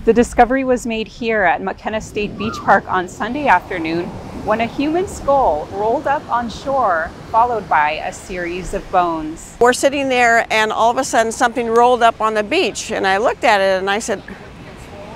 The discovery was made here at McKenna State Beach Park on Sunday afternoon when a human skull rolled up on shore, followed by a series of bones. We're sitting there and all of a sudden something rolled up on the beach, and I looked at it and I said,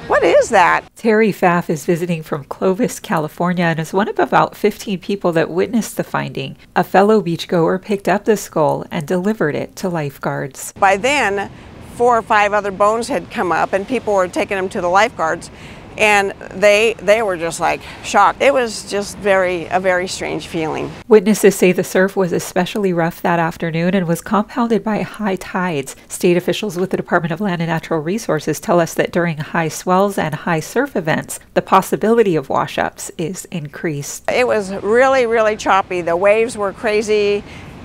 "What is that?" Terry Pfaff is visiting from Clovis, California, and is one of about 15 people that witnessed the finding. A fellow beachgoer picked up the skull and delivered it to lifeguards. By then, 4 or 5 other bones had come up and people were taking them to the lifeguards, and they were just like shocked. It was just a very strange feeling. Witnesses say the surf was especially rough that afternoon and was compounded by high tides. State officials with the Department of Land and Natural Resources tell us that during high swells and high surf events, the possibility of wash-ups is increased. It was really, really choppy. The waves were crazy.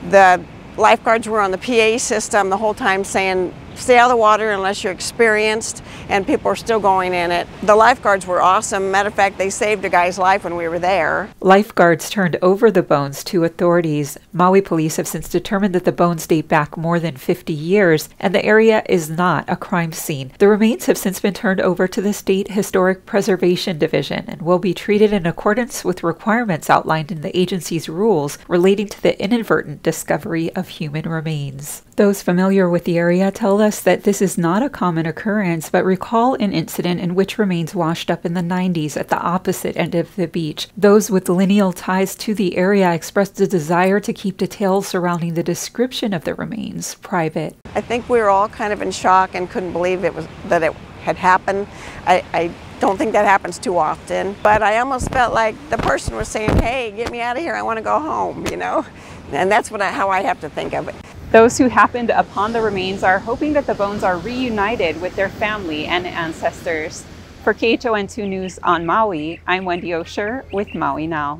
The lifeguards were on the PA system the whole time saying, "Stay out of the water unless you're experienced," and people are still going in it. The lifeguards were awesome. Matter of fact, they saved a guy's life when we were there. Lifeguards turned over the bones to authorities. Maui police have since determined that the bones date back more than 50 years, and the area is not a crime scene. The remains have since been turned over to the State Historic Preservation Division and will be treated in accordance with requirements outlined in the agency's rules relating to the inadvertent discovery of human remains. Those familiar with the area tell us that this is not a common occurrence, but recall an incident in which remains washed up in the 90s at the opposite end of the beach. Those with lineal ties to the area expressed a desire to keep details surrounding the description of the remains private. I think we were all kind of in shock and couldn't believe that it had happened. I don't think that happens too often, but I almost felt like the person was saying, "Hey, get me out of here, I want to go home," you know? And that's how I have to think of it. Those who happened upon the remains are hoping that the bones are reunited with their family and ancestors. For KHON2 News on Maui, I'm Wendy Osher with Maui Now.